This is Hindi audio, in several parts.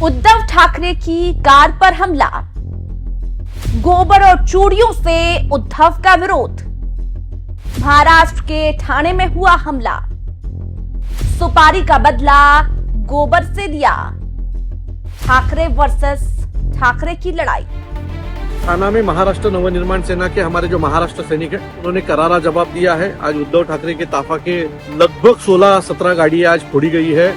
उद्धव ठाकरे की कार पर हमला, गोबर और चूड़ियों से उद्धव का विरोध। महाराष्ट्र के ठाणे में हुआ हमला, सुपारी का बदला गोबर से दिया। ठाकरे वर्सेस ठाकरे की लड़ाई। थाना में महाराष्ट्र नवनिर्माण सेना के हमारे जो महाराष्ट्र सैनिक हैं उन्होंने करारा जवाब दिया है। आज उद्धव ठाकरे के ताफा के लगभग 16-17 गाड़ियां आज फोड़ी गई है।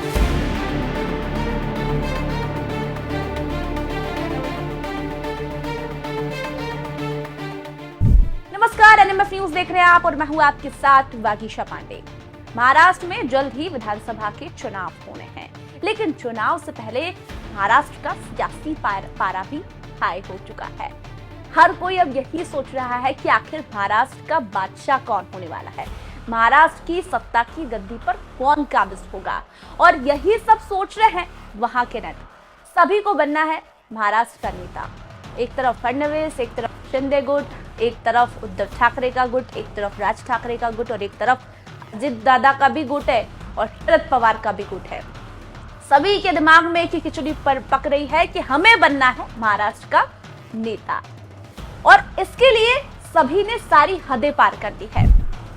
नमस्कार, एनएमएफ न्यूज देख रहे हैं आप और मैं हूं आपके साथ वागीशा पांडे। महाराष्ट्र में जल्द ही विधानसभा के चुनाव होने हैं, लेकिन चुनाव से पहले महाराष्ट्र का सियासी पारा भी हाई हो चुका है। हर कोई अब यही सोच रहा है कि आखिर महाराष्ट्र का बादशाह कौन होने वाला है, महाराष्ट्र की सत्ता की गद्दी पर कौन काबिज होगा। और यही सब सोच रहे हैं वहां के नेता। सभी को बनना है महाराष्ट्र का नेता। एक तरफ फडणवीस, एक तरफ शिंदे गुट, एक तरफ उद्धव ठाकरे का गुट, एक तरफ राज ठाकरे का गुट और एक तरफ अजित दादा का भी गुट है और शरद पवार का भी गुट है। सभी के दिमाग में एक ही खिचड़ी पक रही है कि हमें बनना है महाराष्ट्र का नेता, और इसके लिए सभी ने सारी हदें पार कर दी है।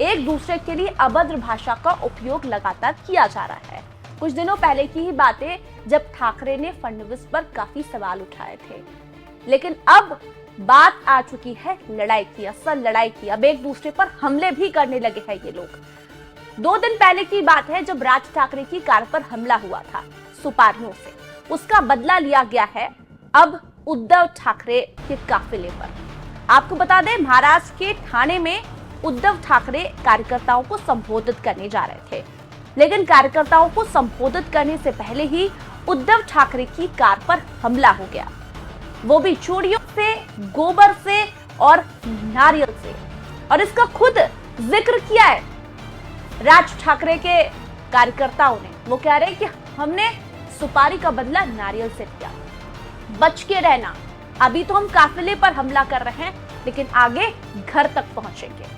एक दूसरे के लिए अभद्र भाषा का उपयोग लगातार किया जा रहा है। कुछ दिनों पहले की ही बातें जब ठाकरे ने फडणवीस पर काफी सवाल उठाए थे, लेकिन अब बात आ चुकी है लड़ाई की, असल लड़ाई की। अब एक दूसरे पर हमले भी करने लगे हैं ये लोग। 2 दिन पहले की बात है जब राज ठाकरे की कार पर हमला हुआ था सुपारियों से। उसका बदला लिया गया है अब उद्धव ठाकरे के काफिले पर। आपको बता दें, महाराष्ट्र के ठाणे में उद्धव ठाकरे कार्यकर्ताओं को संबोधित करने जा रहे थे, लेकिन कार्यकर्ताओं को संबोधित करने से पहले ही उद्धव ठाकरे की कार पर हमला हो गया, वो भी चूड़ियों से, गोबर से और नारियल से। और इसका खुद जिक्र किया है राज ठाकरे के कार्यकर्ताओं ने। वो कह रहे हैं कि हमने सुपारी का बदला नारियल से लिया, बच के रहना। अभी तो हम काफिले पर हमला कर रहे हैं, लेकिन आगे घर तक पहुंचेंगे।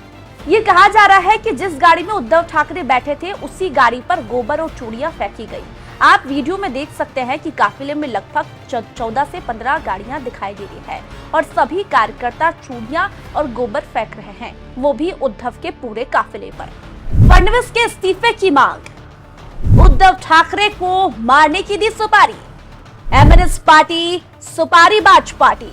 ये कहा जा रहा है कि जिस गाड़ी में उद्धव ठाकरे बैठे थे उसी गाड़ी पर गोबर और चूड़ियां फेंकी गई। आप वीडियो में देख सकते हैं कि काफिले में लगभग 14 से 15 गाड़ियां दिखाई दे रही है और सभी कार्यकर्ता चूड़ियां और गोबर फेंक रहे हैं, वो भी उद्धव के पूरे काफिले पर। फडणवीस के इस्तीफे की मांग, उद्धव ठाकरे को मारने की दी सुपारी। एमएनएस पार्टी सुपारीबाज पार्टी।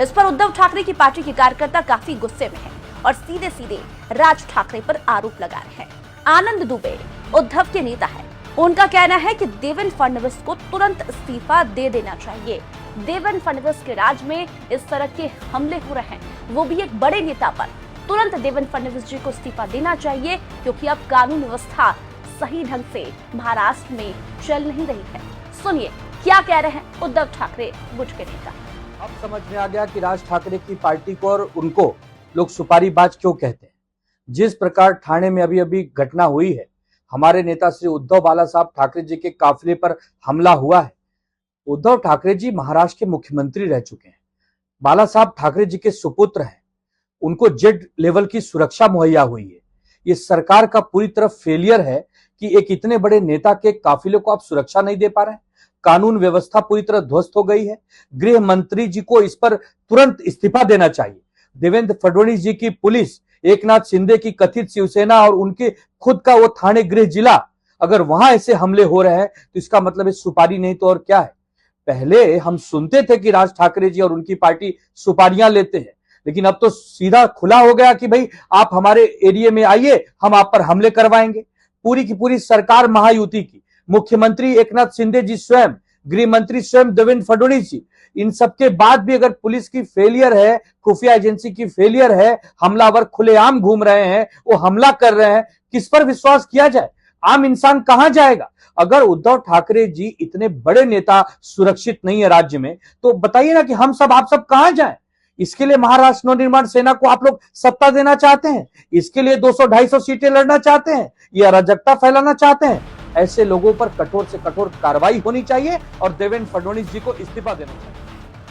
इस पर उद्धव ठाकरे की पार्टी के कार्यकर्ता काफी गुस्से में हैं और सीधे सीधे राज ठाकरे पर आरोप लगा रहे हैं। आनंद दुबे उद्धव के नेता है। उनका कहना है कि देवेंद्र फडणवीस को तुरंत इस्तीफा दे देना चाहिए। देवेंद्र फडणवीस के राज में इस तरह के हमले हो रहे हैं, वो भी एक बड़े नेता पर। तुरंत देवेंद्र फडणवीस जी को इस्तीफा देना चाहिए, क्योंकि अब कानून व्यवस्था सही ढंग से महाराष्ट्र में चल नहीं रही है। सुनिए क्या कह रहे हैं उद्धव ठाकरे गुट के नेता। अब समझ में आ गया कि राज ठाकरे की पार्टी को और उनको लोग सुपारीबाज क्यों कहते हैं। जिस प्रकार ठाणे में अभी घटना हुई है, हमारे नेता श्री उद्धव बाला साहब ठाकरे जी के काफिले पर हमला हुआ है। उद्धव ठाकरे जी महाराष्ट्र के मुख्यमंत्री रह चुके हैं, बाला साहब ठाकरे जी के सुपुत्र हैं, उनको जेड लेवल की सुरक्षा मुहैया हुई है। ये सरकार का पूरी तरह फेलियर है कि एक इतने बड़े नेता के काफिले को आप सुरक्षा नहीं दे पा रहे हैं। कानून व्यवस्था पूरी तरह ध्वस्त हो गई है। गृह मंत्री जी को इस पर तुरंत इस्तीफा देना चाहिए। देवेंद्र फडणवीस जी की पुलिस, एकनाथ शिंदे की कथित शिवसेना और उनके खुद का वो ठाणे गृह जिला, अगर वहां ऐसे हमले हो रहे हैं तो इसका मतलब है सुपारी नहीं तो और क्या है। पहले हम सुनते थे कि राज ठाकरे जी और उनकी पार्टी सुपारियां लेते हैं, लेकिन अब तो सीधा खुला हो गया कि भाई आप हमारे एरिया में आइए, हम आप पर हमले करवाएंगे। पूरी की पूरी सरकार महायुति की, मुख्यमंत्री एकनाथ शिंदे जी स्वयं, गृह मंत्री स्वयं देवेंद्र फडणवीस जी, इन सबके बाद भी अगर पुलिस की फेलियर है, खुफिया एजेंसी की फेलियर है, हमलावर खुलेआम घूम रहे हैं, वो हमला कर रहे हैं, किस पर विश्वास किया जाए? आम इंसान कहां जाएगा? अगर उद्धव ठाकरे जी इतने बड़े नेता सुरक्षित नहीं है राज्य में, तो बताइए ना कि हम सब आप सब कहां जाएं? इसके लिए महाराष्ट्र नवनिर्माण सेना को आप लोग सत्ता देना चाहते हैं, इसके लिए 200-250 सीटें लड़ना चाहते हैं, ये अराजकता फैलाना चाहते हैं। ऐसे लोगों पर कठोर से कठोर कार्रवाई होनी चाहिए और देवेंद्र फडणवीस जी को इस्तीफा देना चाहिए।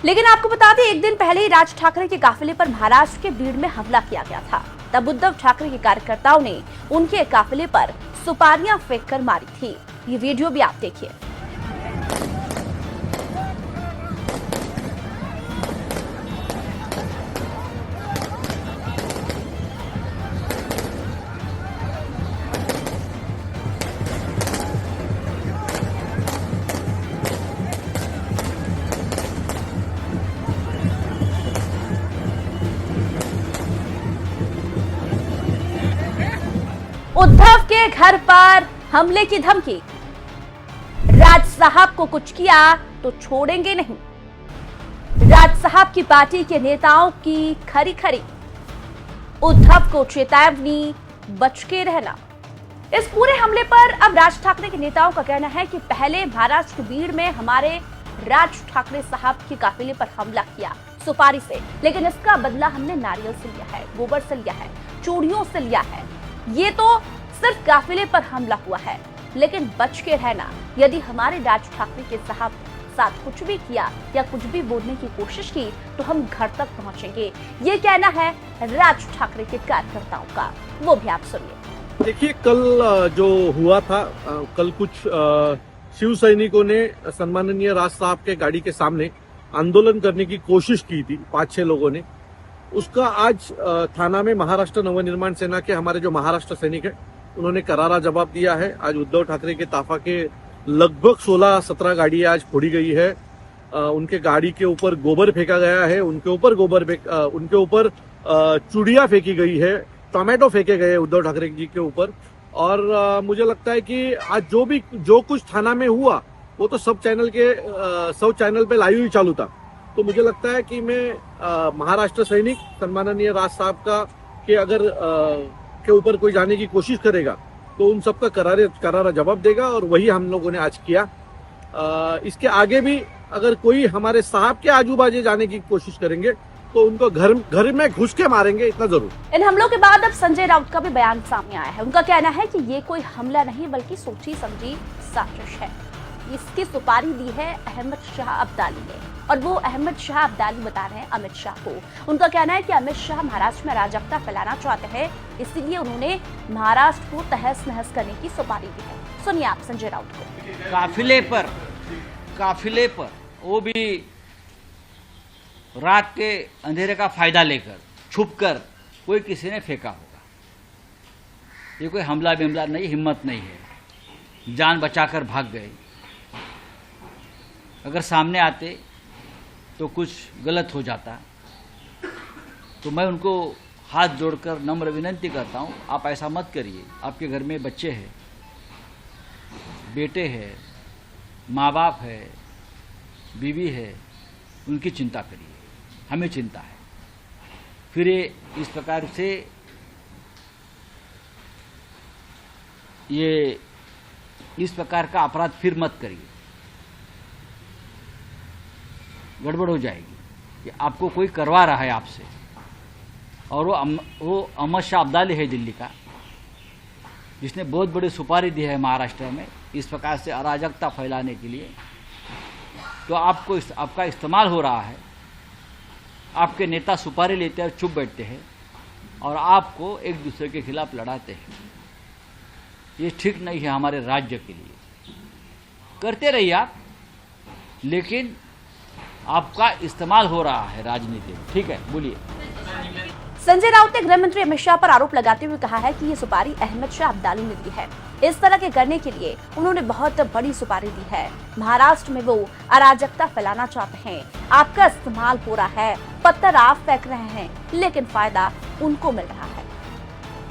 लेकिन आपको बता दें, एक दिन पहले ही राज ठाकरे के काफिले पर महाराष्ट्र के बीड़ में हमला किया गया था। तब उद्धव ठाकरे के कार्यकर्ताओं ने उनके काफिले पर सुपारियां फेंक कर मारी थी। ये वीडियो भी आप देखिए। उद्धव के घर पर हमले की धमकी, राज साहब को कुछ किया तो छोड़ेंगे नहीं। राज साहब की पार्टी के नेताओं की खरी खरी, उद्धव को चेतावनी, बच के रहना। इस पूरे हमले पर अब राज ठाकरे के नेताओं का कहना है कि पहले महाराष्ट्र बीड़ में हमारे राज ठाकरे साहब के काफिले पर हमला किया सुपारी से, लेकिन इसका बदला हमने नारियल से लिया है, गोबर से लिया है, चूड़ियों से लिया है। ये तो सिर्फ काफिले पर हमला हुआ है, लेकिन बच के रहना। यदि हमारे राज ठाकरे के साथ कुछ भी किया या कुछ भी बोलने की कोशिश की तो हम घर तक पहुंचेंगे। ये कहना है राज ठाकरे के कार्यकर्ताओं का, वो भी आप सुनिए। देखिए, कल जो हुआ था, कल कुछ शिव सैनिकों ने सम्माननीय राज साहब के गाड़ी के सामने आंदोलन करने की कोशिश की थी, 5-6 लोगों ने। उसका आज थाना में महाराष्ट्र नवनिर्माण सेना के हमारे जो महाराष्ट्र सैनिक है उन्होंने करारा जवाब दिया है। आज उद्धव ठाकरे के ताफा के लगभग 16-17 गाड़ियां आज फोड़ी गई है। उनके गाड़ी के ऊपर गोबर फेंका गया है, उनके ऊपर चूड़ियां फेंकी गई है, टोमेटो फेंके गए उद्धव ठाकरे जी के ऊपर। और मुझे लगता है कि आज जो कुछ थाना में हुआ वो तो सब चैनल पे लाइव ही चालू था। तो मुझे लगता है कि मैं महाराष्ट्र सैनिक सम्माननीय राज साहब के ऊपर कोई जाने की कोशिश करेगा तो उन सबका करारा जवाब देगा, और वही हम लोगों ने आज किया। इसके आगे भी अगर कोई हमारे साहब के आजू बाजू जाने की कोशिश करेंगे तो उनको घर में घुस के मारेंगे, इतना जरूर। इन हमलों के बाद अब संजय राउत का भी बयान सामने आया है। उनका कहना है कि ये कोई हमला नहीं बल्कि सोची समझी साजिश है। इसकी सुपारी दी है अहमद शाह अब्दाली ने, और वो अहमद शाह अब्दाली बता रहे हैं अमित शाह को। उनका कहना है कि अमित शाह महाराष्ट्र में अराजकता फैलाना चाहते हैं, इसीलिए उन्होंने महाराष्ट्र को तहस नहस करने की सुपारी दी है। सुनिए आप संजय राउत को। काफिले पर वो भी रात के अंधेरे का फायदा लेकर छुपकर कोई किसी ने फेंका होगा। ये कोई हमला बिमला नहीं, हिम्मत नहीं है, जान बचाकर भाग गए। अगर सामने आते तो कुछ गलत हो जाता, तो मैं उनको हाथ जोड़कर नम्र विनती करता हूँ, आप ऐसा मत करिए। आपके घर में बच्चे हैं, बेटे हैं, माँ बाप है, बीवी है, उनकी चिंता करिए, हमें चिंता है। फिर ये इस प्रकार से इस प्रकार का अपराध फिर मत करिए, गड़बड़ हो जाएगी कि आपको कोई करवा रहा है आपसे। और वो अहमद शाह अब्दाली है दिल्ली का, जिसने बहुत बड़ी सुपारी दी है महाराष्ट्र में इस प्रकार से अराजकता फैलाने के लिए। तो आपका इस्तेमाल हो रहा है। आपके नेता सुपारी लेते हैं, चुप बैठते हैं और आपको एक दूसरे के खिलाफ लड़ाते हैं। ये ठीक नहीं है हमारे राज्य के लिए। करते रहिए आप, लेकिन आपका इस्तेमाल हो रहा है राजनीति में। ठीक है, बोलिए। संजय राउत ने गृह मंत्री अमित शाह पर आरोप लगाते हुए कहा है कि ये सुपारी अहमद शाह अब्दाली ने दी है। इस तरह के करने के लिए उन्होंने बहुत बड़ी सुपारी दी है। महाराष्ट्र में वो अराजकता फैलाना चाहते हैं, आपका इस्तेमाल हो रहा है, पत्थर आप फेंक रहे हैं, लेकिन फायदा उनको मिल रहा है।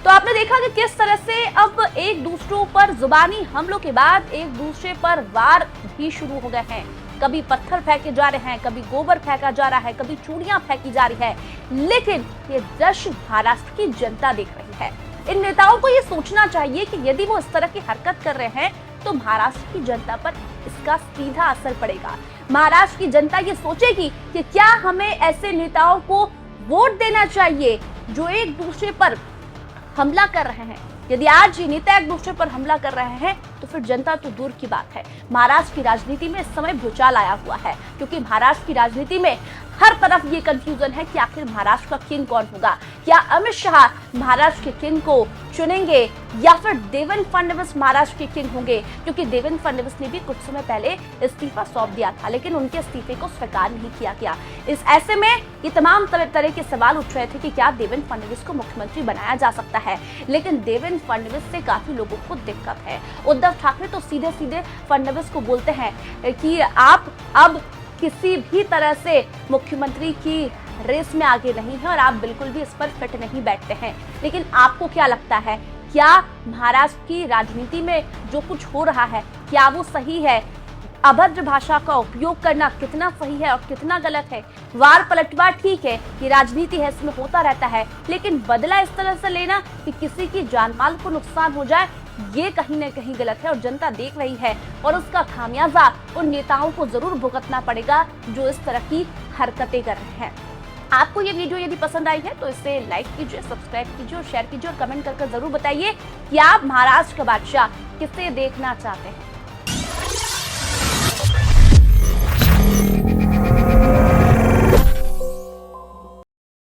तो आपने देखा कि किस तरह से अब एक दूसरों पर जुबानी हमलों के बाद एक दूसरे पर वार भी शुरू हो गए हैं। कभी पत्थर फेंके जा रहे हैं, कभी गोबर फेंका जा रहा है, कभी चूड़ियां फेंकी जा रही है, लेकिन ये दृश्य महाराष्ट्र की जनता देख रही है। इन नेताओं को ये सोचना चाहिए कि यदि वो इस तरह की हरकत कर रहे हैं तो महाराष्ट्र की जनता पर इसका सीधा असर पड़ेगा। महाराष्ट्र की जनता ये सोचेगी कि क्या हमें ऐसे नेताओं को वोट देना चाहिए जो एक दूसरे पर हमला कर रहे हैं। यदि आज ये नेता एक दूसरे पर हमला कर रहे हैं तो फिर जनता तो दूर की बात है। महाराष्ट्र की राजनीति में इस समय भूचाल आया हुआ है, क्योंकि महाराष्ट्र की राजनीति में हर तरफ ये कंफ्यूजन है कि आखिर महाराष्ट्र का किंग कौन होगा। क्या अमित शाह महाराष्ट्र के किंग को चुनेंगे या फिर देवेंद्र फडणवीस महाराष्ट्र के किंग होंगे, क्योंकि देवेंद्र फडणवीस ने भी कुछ समय पहले इस्तीफा सौंप दिया था, लेकिन उनके इस्तीफे को स्वीकार नहीं किया गया। इस ऐसे में ये तमाम तरह के सवाल उठ रहे थे कि क्या देवेंद्र फडणवीस को मुख्यमंत्री बनाया जा सकता है, लेकिन देवेंद्र फडणवीस से काफी लोगों को दिक्कत है। उद्धव ठाकरे तो सीधे सीधे फडणवीस को बोलते हैं कि आप अब किसी भी तरह से मुख्यमंत्री की रेस में आगे नहीं है और आप बिल्कुल भी इस पर फिट नहीं बैठते हैं। लेकिन आपको क्या लगता है क्या महाराष्ट्र की राजनीति में जो कुछ हो रहा है क्या वो सही है? अभद्र भाषा का उपयोग करना कितना सही है और कितना गलत है? वार पलटवार ठीक है, ये राजनीति है, इसमें होता रहता है, लेकिन बदला इस तरह से लेना कि किसी की जान माल को नुकसान हो जाए, ये कहीं न कहीं गलत है और जनता देख रही है और उसका खामियाजा उन नेताओं को जरूर भुगतना पड़ेगा जो इस तरह की हरकतें कर रहे हैं। आपको ये वीडियो यदि पसंद आई है तो इसे लाइक कीजिए, सब्सक्राइब कीजिए और शेयर कीजिए और कमेंट करके जरूर बताइए कि आप महाराष्ट्र का बादशाह किसे देखना चाहते हैं।